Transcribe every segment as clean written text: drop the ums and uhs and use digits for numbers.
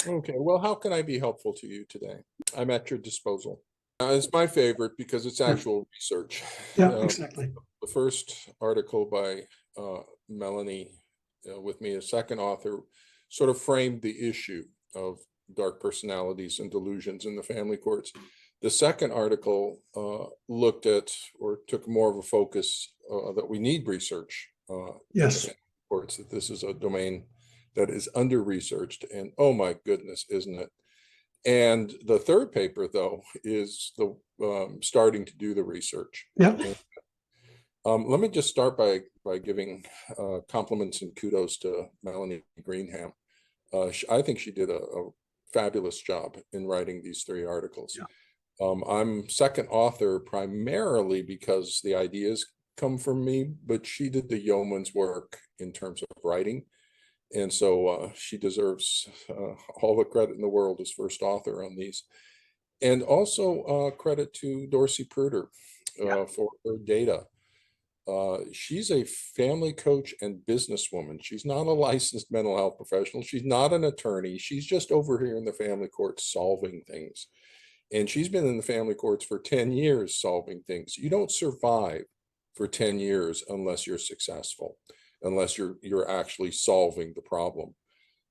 Okay, well, how can I be helpful to you today? I'm at your disposal. It's my favorite because it's Yeah, actual research. yeah, Uh, exactly. the first article by Melanie with me, a second author, sort of framed the issue of dark personalities and delusions in the family courts. The second article looked at or took more of a focus that we need research in the Yes. family courts, that this is a domain that is under-researched, and oh my goodness, isn't it? And the third paper, though, is the starting to do the research. Yeah. And, let me just start by giving compliments and kudos to Melanie Greenham. I think she did a fabulous job in writing these three articles. Yeah. I'm second author primarily because the ideas come from me, but she did the yeoman's work in terms of writing. And so she deserves all the credit in the world as first author on these. And also credit to Dorsey Pruder Yeah. for her data. She's a family coach and businesswoman. She's not a licensed mental health professional. She's not an attorney. She's just over here in the family courts solving things. And she's been in the family courts for 10 years solving things. You don't survive for 10 years unless you're successful, unless you're actually solving the problem.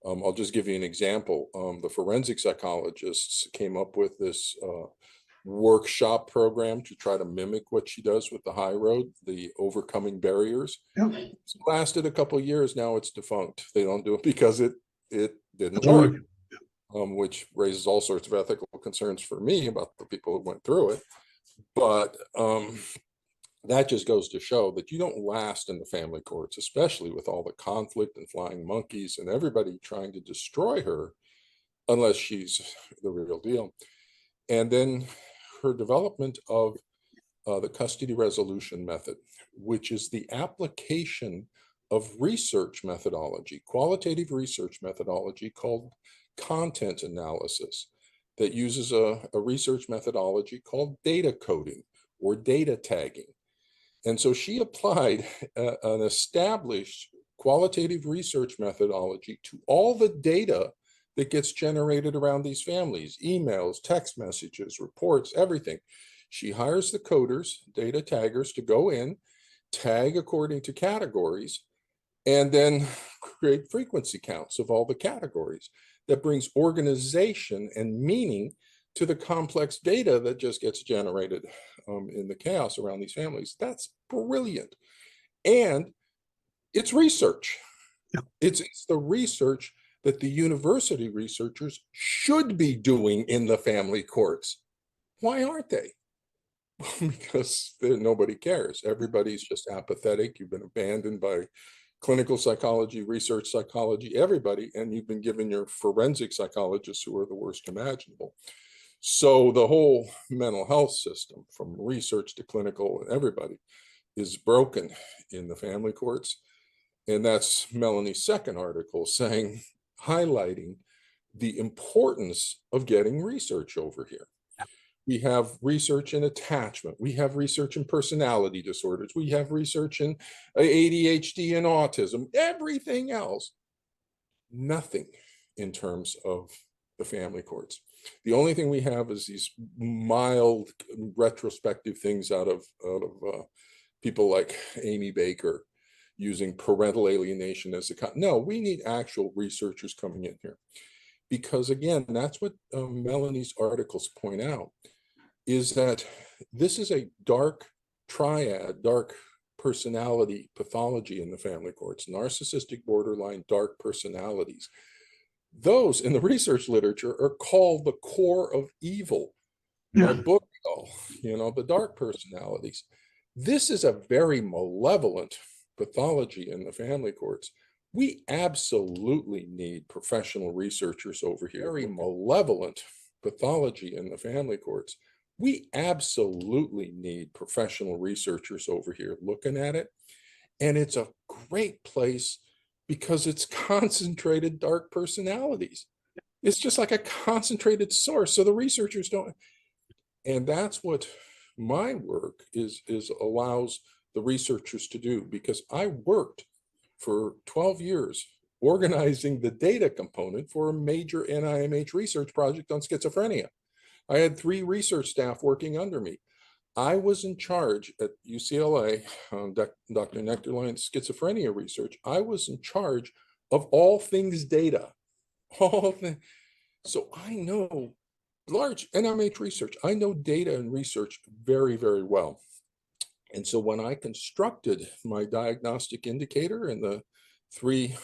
I'll just give you an example. The forensic psychologists came up with this workshop program to try to mimic what she does with the high road, the overcoming barriers. Yeah. It's lasted a couple of years. Now it's defunct. They don't do it because it didn't Doesn't work, work. which raises all sorts of ethical concerns for me about the people who went through it. But that just goes to show that you don't last in the family courts, especially with all the conflict and flying monkeys and everybody trying to destroy her, unless she's the real deal. And then her development of the custody resolution method, which is the application of research methodology, qualitative research methodology called content analysis, that uses a research methodology called data coding or data tagging. And so she applied an established qualitative research methodology to all the data that gets generated around these families, emails, text messages, reports, everything. She hires the coders, data taggers, to go in, tag according to categories, and then create frequency counts of all the categories. That brings organization and meaning to the complex data that just gets generated in the chaos around these families. That's brilliant. And it's research. Yeah. It's the research that the university researchers should be doing in the family courts. Why aren't they? Because nobody cares. Everybody's just apathetic. You've been abandoned by clinical psychology, research psychology, everybody, and you've been given your forensic psychologists who are the worst imaginable. So the whole mental health system, from research to clinical and everybody, is broken in the family courts. And that's Melanie's second article saying, highlighting the importance of getting research over here. We have research in attachment. We have research in personality disorders. We have research in ADHD and autism, everything else. Nothing in terms of the family courts. The only thing we have is these mild retrospective things out of people like Amy Baker using parental alienation as a no, we need actual researchers coming in here, because again, that's what Melanie's articles point out, is that this is a dark triad, dark personality pathology in the family courts, narcissistic, borderline, dark personalities. Those in the research literature are called the core of evil by Bookell, the dark personalities. This is a very malevolent pathology in the family courts. We absolutely need professional researchers over here. Very malevolent pathology in the family courts. We absolutely need professional researchers over here looking at it. And it's a great place because it's concentrated dark personalities. It's just like a concentrated source. So the researchers don't. And that's what my work is allows the researchers to do, because I worked for 12 years organizing the data component for a major NIMH research project on schizophrenia. I had 3 research staff working under me. I was in charge at UCLA, Dr. Nectarline's schizophrenia research. I was in charge of all things data. So I know large NIMH research. I know data and research very, very well. And so when I constructed my diagnostic indicator and the 3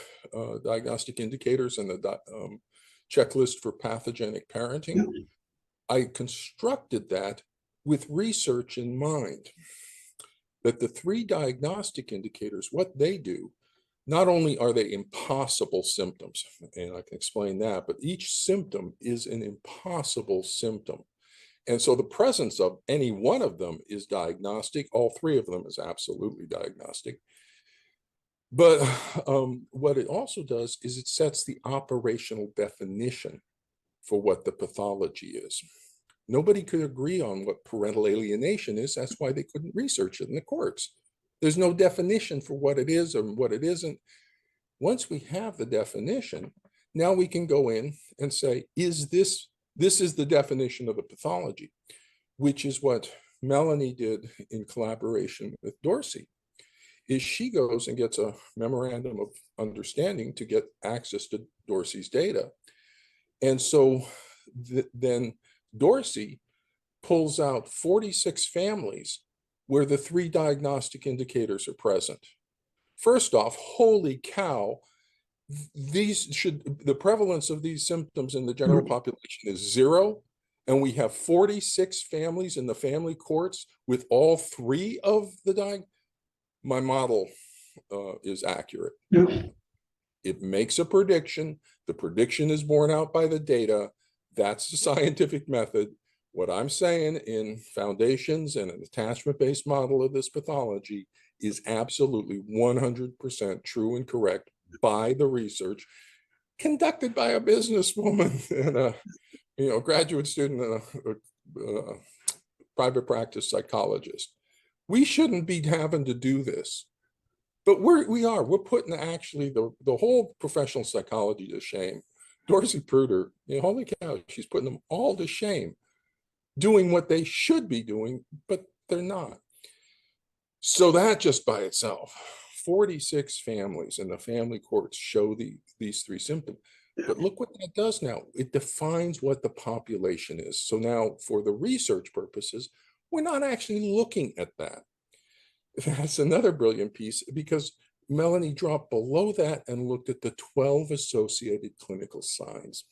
diagnostic indicators and the checklist for pathogenic parenting, I constructed that with research in mind, that the 3 diagnostic indicators, what they do, not only are they impossible symptoms, and I can explain that, but each symptom is an impossible symptom. And so the presence of any one of them is diagnostic. All 3 of them is absolutely diagnostic. But what it also does is it sets the operational definition for what the pathology is. Nobody could agree on what parental alienation is. That's why they couldn't research it in the courts. There's no definition for what it is and what it isn't. Once we have the definition, now we can go in and say, this is the definition of the pathology, which is what Melanie did in collaboration with Dorsey, is she goes and gets a memorandum of understanding to get access to Dorsey's data. And so then Dorsey pulls out 46 families where the 3 diagnostic indicators are present. First off, holy cow, the prevalence of these symptoms in the general population is 0, and we have 46 families in the family courts with all 3 of the my model is accurate. It makes a prediction. The prediction is borne out by the data. That's the scientific method. What I'm saying in foundations and an attachment-based model of this pathology is absolutely 100% true and correct by the research conducted by a businesswoman and a graduate student and a private practice psychologist. We shouldn't be having to do this, but we're putting actually the whole professional psychology to shame. Dorsey Pruder, holy cow, she's putting them all to shame, doing what they should be doing, but they're not. So that just by itself, 46 families in the family courts show these 3 symptoms. But look what that does now. It defines what the population is. So now for the research purposes, we're not actually looking at that. That's another brilliant piece, because Melanie dropped below that and looked at the 12 associated clinical signs.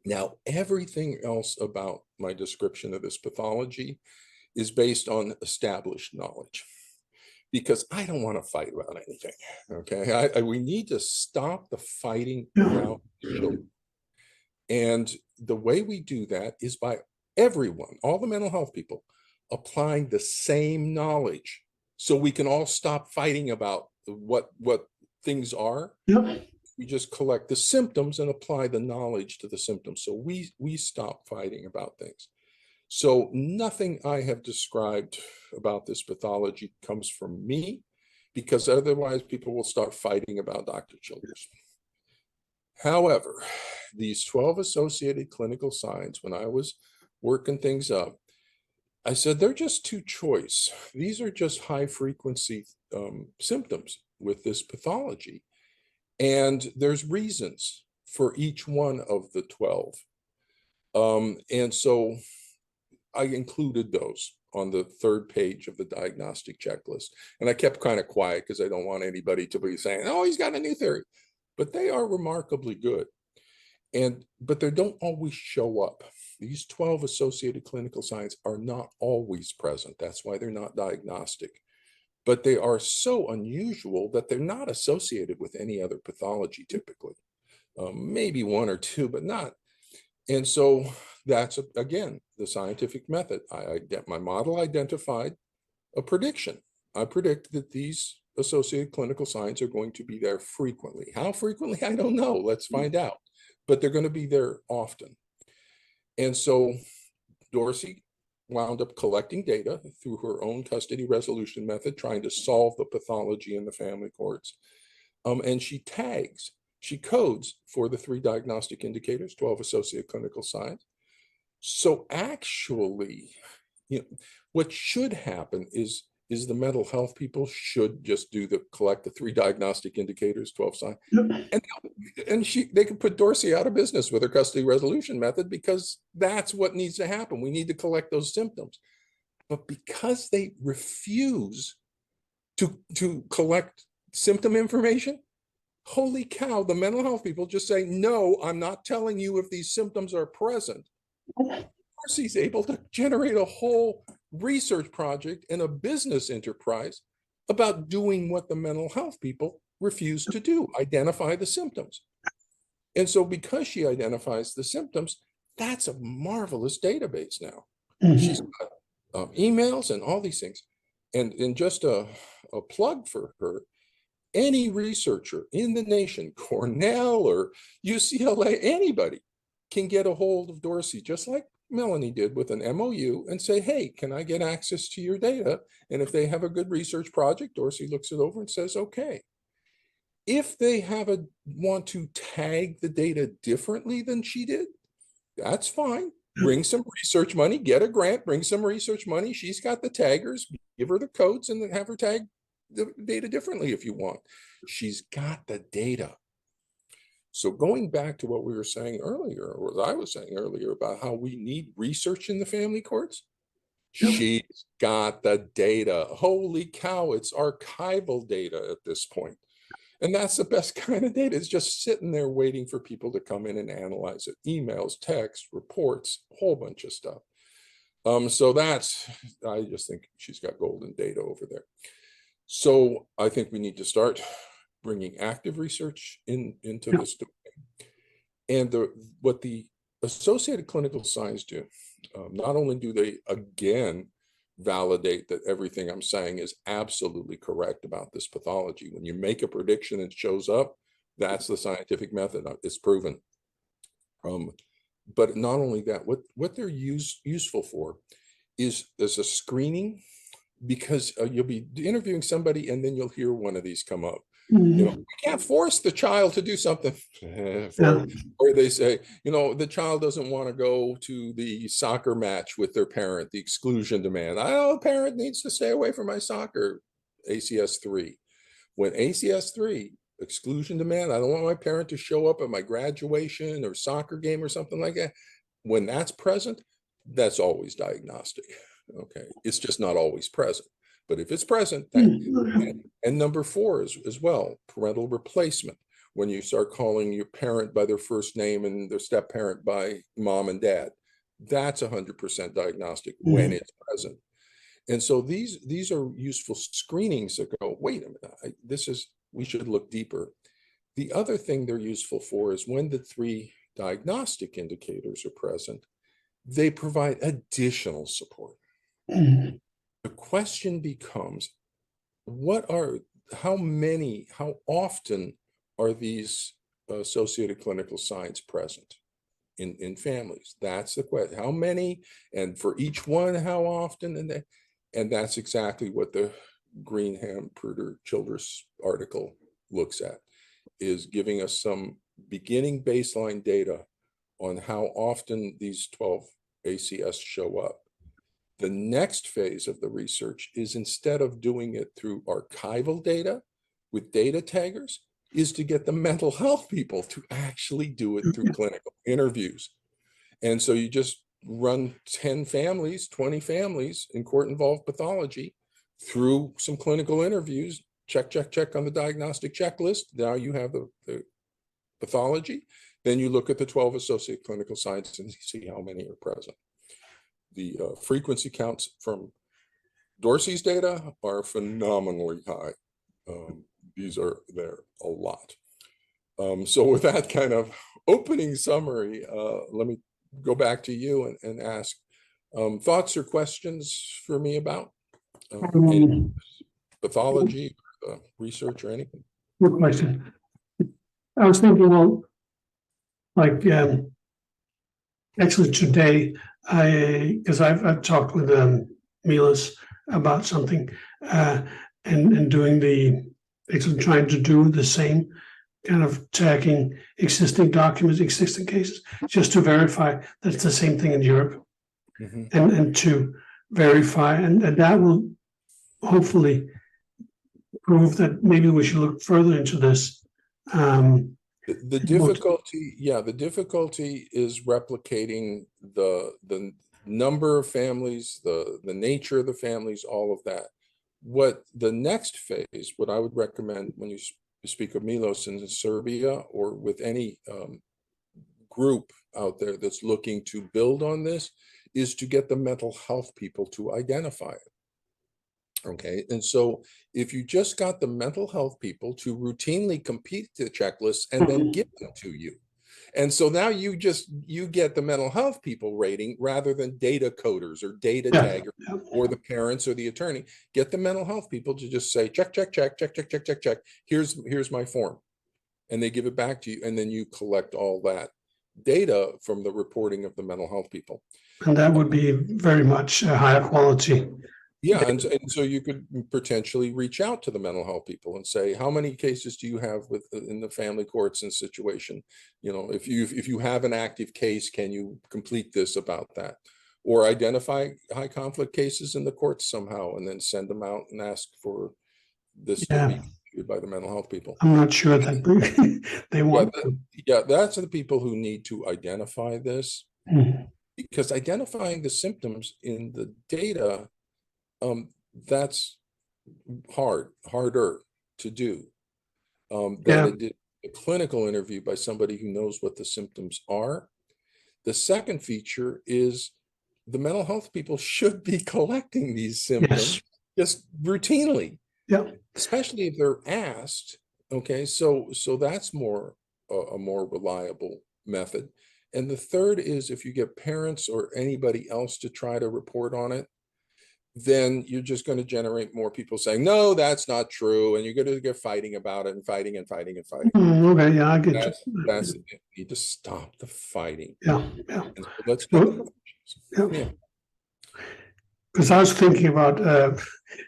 Now, everything else about my description of this pathology is based on established knowledge, because I don't want to fight about anything. Okay, we need to stop the fighting around children. And the way we do that is by everyone, all the mental health people, applying the same knowledge, so we can all stop fighting about what things are. We just collect the symptoms and apply the knowledge to the symptoms. So we stop fighting about things. So nothing I have described about this pathology comes from me, because otherwise people will start fighting about Dr. Childress. However, these 12 associated clinical signs, when I was working things up, I said, they're just too choice. These are just high frequency symptoms with this pathology. And there's reasons for each one of the 12. And so I included those on the 3rd page of the diagnostic checklist. And I kept kind of quiet because I don't want anybody to be saying, oh, he's got a new theory. But they are remarkably good. But they don't always show up. These 12 associated clinical signs are not always present. That's why they're not diagnostic. But they are so unusual that they're not associated with any other pathology typically. Maybe 1 or 2, but not. And so that's, again, the scientific method. My model identified a prediction. I predict that these associated clinical signs are going to be there frequently. How frequently? I don't know. Let's find out. But they're going to be there often. And so Dorsey wound up collecting data through her own custody resolution method, trying to solve the pathology in the family courts. And she tags She codes for the 3 diagnostic indicators, 12 associated clinical signs. So actually, what should happen is the mental health people should just collect the 3 diagnostic indicators, 12 signs, and they could put Dorsey out of business with her custody resolution method, because that's what needs to happen. We need to collect those symptoms. But because they refuse to collect symptom information, holy cow, the mental health people just say, no, I'm not telling you if these symptoms are present. Dorsey's able to generate a whole research project and a business enterprise about doing what the mental health people refuse to do, identify the symptoms. And so because she identifies the symptoms, that's a marvelous database now. She's got emails and all these things. And just a plug for her, any researcher in the nation, Cornell or UCLA, anybody can get a hold of Dorsey, just like Melanie did with an MOU, and say, hey, can I get access to your data? And if they have a good research project, Dorsey looks it over and says, okay. If they want to tag the data differently than she did, that's fine. Bring some research money, get a grant, bring some research money. She's got the taggers, give her the codes and have her tag the data differently if you want. She's got the data. So going back to what we were saying earlier, or what I was saying earlier about how we need research in the family courts, she's got the data. Holy cow, it's archival data at this point. And that's the best kind of data. It's just sitting there waiting for people to come in and analyze it. Emails, texts, reports, a whole bunch of stuff. So I just think she's got golden data over there. So I think we need to start bringing active research into this domain. And what the associated clinical signs do, not only do they, again, validate that everything I'm saying is absolutely correct about this pathology. When you make a prediction and it shows up, that's the scientific method. It's proven. But not only that, what they're useful for is as a screening, because you'll be interviewing somebody and then you'll hear one of these come up. We can't force the child to do something. Or they say, the child doesn't want to go to the soccer match with their parent, the exclusion demand. The parent needs to stay away from my soccer, ACS 3. When ACS 3, exclusion demand, I don't want my parent to show up at my graduation or soccer game or something like that. When that's present, that's always diagnostic. Okay, it's just not always present. But if it's present, and number 4 as well, parental replacement. When you start calling your parent by their first name and their step parent by mom and dad, that's 100% diagnostic when it's present. And so these are useful screenings that go, wait a minute, we should look deeper. The other thing they're useful for is when the 3 diagnostic indicators are present, they provide additional support. The question becomes, how often are these associated clinical signs present in families? That's the question. How many, and for each one, how often? And that's exactly what the Greenham-Pruder-Childress article looks at, is giving us some beginning baseline data on how often these 12 ACS show up. The next phase of the research is, instead of doing it through archival data with data taggers, is to get the mental health people to actually do it through clinical interviews. And so you just run 10 families, 20 families in court-involved pathology through some clinical interviews, check on the diagnostic checklist. Now you have the pathology. Then you look at the 12 associated clinical signs and see how many are present. The frequency counts from Dorsey's data are phenomenally high. These are there a lot. So with that kind of opening summary, let me go back to you and ask thoughts or questions for me about any pathology, research, or anything. Good question. I was thinking, well, like actually today, because I've talked with Milas about something and doing actually trying to do the same kind of checking existing documents, existing cases, just to verify that it's the same thing in Europe, and to verify, and that will hopefully prove that maybe we should look further into this. The difficulty, the difficulty is replicating the number of families, the nature of the families, all of that. What the next phase, what I would recommend when you speak of Milos in Serbia, or with any group out there that's looking to build on this, is to get the mental health people to identify it. Okay, and so if you just got the mental health people to routinely complete the checklists and then give them to you, and so now you get the mental health people rating rather than data coders or data taggers or the parents or the attorney. Get the mental health people to just say, check, check, check, check, check, check, check, check. Here's my form. And they give it back to you. And then you collect all that data from the reporting of the mental health people. And that would be very much a higher quality. Yeah, and so you could potentially reach out to the mental health people and say, how many cases do you have in the family courts and situation? You know, if you have an active case, can you complete this about that? Or identify high conflict cases in the courts somehow, and then send them out and ask for this to be completed by the mental health people. I'm not sure that they want to. Yeah, that's the people who need to identify this, because identifying the symptoms in the data, that's harder to do than a clinical interview by somebody who knows what the symptoms are. The second feature is the mental health people should be collecting these symptoms just routinely, especially if they're asked. Okay, so that's a more reliable method. And the third is, if you get parents or anybody else to try to report on it, then you're just going to generate more people saying, no, that's not true. And you're going to get fighting about it and fighting and fighting and fighting. Okay, yeah, I get you. That's you need to stop the fighting. Yeah. And so let's go. Because I was thinking about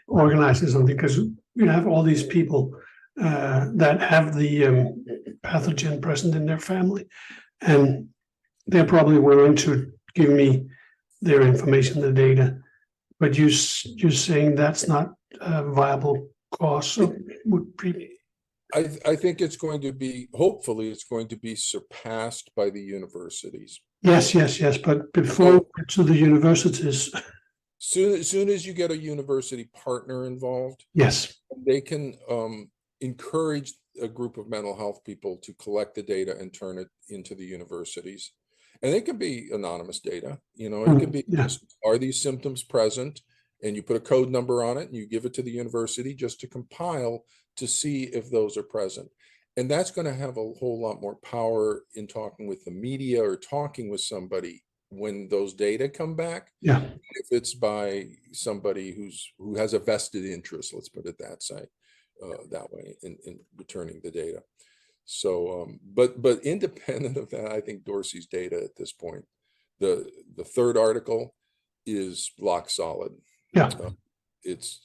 organizing something, because you have all these people that have the pathogen present in their family, and they're probably willing to give me their information, the data. But you're saying that's not a viable cause. So I think it's going to be, hopefully it's going to be surpassed by the universities. Yes. But before to the universities. Soon as you get a university partner involved, they can encourage a group of mental health people to collect the data and turn it into the universities. And it can be anonymous data, you know, it could be just, are these symptoms present? And you put a code number on it and you give it to the university just to compile to see if those are present. And that's going to have a whole lot more power in talking with the media or talking with somebody when those data come back. If it's by somebody who has a vested interest, let's put it that way, in returning the data. So, but independent of that, I think Dorsey's data at this point, the third article is rock solid. It's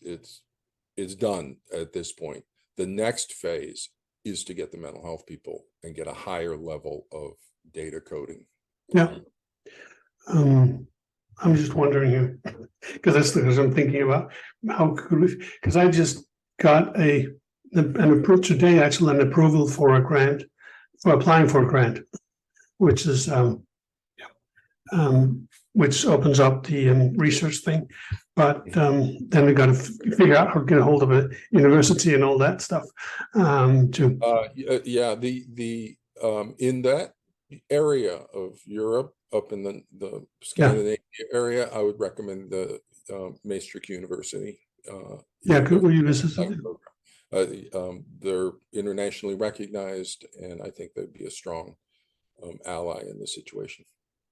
done at this point. The next phase is to get the mental health people and get a higher level of data coding. I'm just wondering here, because I'm thinking about how could we, because I just got an approval today, actually, an approval for a grant, for applying for a grant, which is which opens up the research thing. But then we got to figure out how to get a hold of a university and all that stuff too. In that area of Europe, up in the Scandinavia area, I would recommend the Maastricht University. Good university. They're internationally recognized, and I think they'd be a strong ally in this situation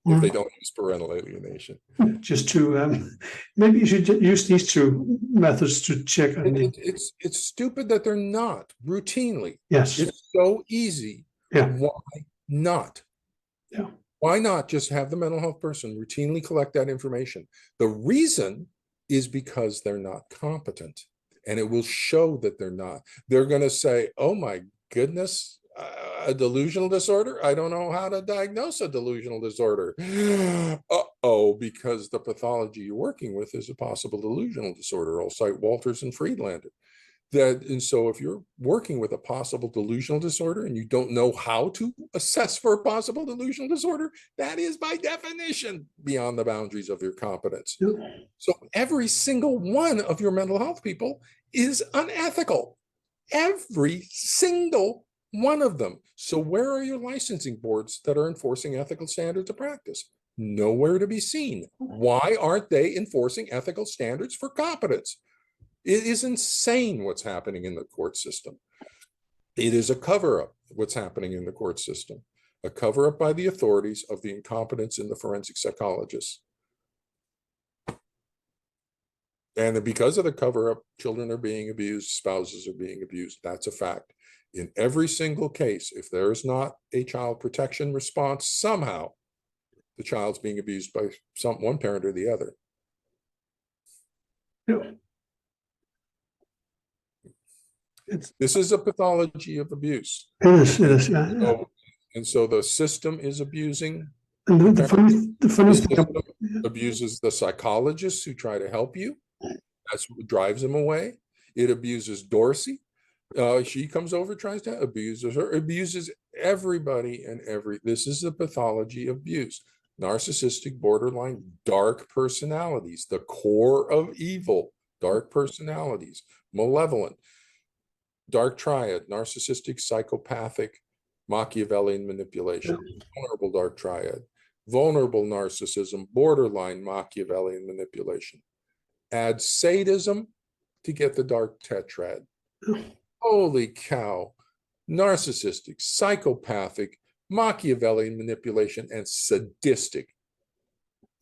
if they don't use parental alienation. Just to maybe you should use these two methods to check. It's stupid that they're not routinely. It's so easy. Why not? Why not just have the mental health person routinely collect that information? The reason is because they're not competent, and it will show that they're not. They're going to say, oh my goodness, a delusional disorder? I don't know how to diagnose a delusional disorder. Uh-oh, because the pathology you're working with is a possible delusional disorder. I'll cite Walters and Friedlander. And so if you're working with a possible delusional disorder and you don't know how to assess for a possible delusional disorder, that is by definition beyond the boundaries of your competence. Yeah. So every single one of your mental health people is unethical. Every single one of them. So where are your licensing boards that are enforcing ethical standards of practice? Nowhere to be seen. Why aren't they enforcing ethical standards for competence? It is insane what's happening in the court system. It is a cover-up, what's happening in the court system. A cover-up by the authorities of the incompetence in the forensic psychologists. And because of the cover-up, children are being abused, spouses are being abused. That's a fact. In every single case, if there is not a child protection response, somehow the child's being abused by one parent or the other. Yeah. This is a pathology of abuse. It is, yeah. And so the system is abusing. And the funny thing abuses the psychologists who try to help you. That's what drives them away. It abuses Dorsey. She comes over, tries to abuse her, abuses everybody and this is the pathology of abuse. Narcissistic, borderline, dark personalities, the core of evil, dark personalities, malevolent, dark triad, narcissistic, psychopathic, Machiavellian manipulation, vulnerable dark triad, vulnerable narcissism, borderline Machiavellian manipulation. Add sadism to get the dark tetrad. Holy cow. Narcissistic, psychopathic, Machiavellian manipulation, and sadistic.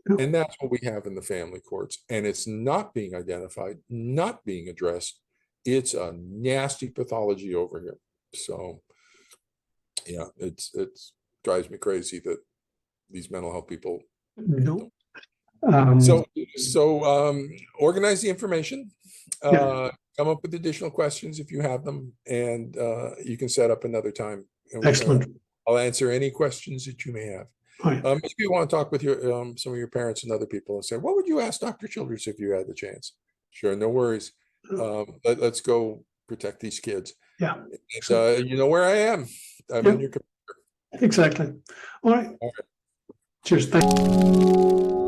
And that's what we have in the family courts. And it's not being identified, not being addressed. It's a nasty pathology over here. So, yeah, it drives me crazy that these mental health people. No. So organize the information. Come up with additional questions if you have them, and you can set up another time. Excellent. I'll answer any questions that you may have. Right. Maybe you want to talk with your some of your parents and other people and say, what would you ask Dr. Childress if you had the chance? Sure, no worries. Let's go protect these kids. Yeah. And, you know where I am. I'm in your computer. Exactly. All right. Cheers. Thank you.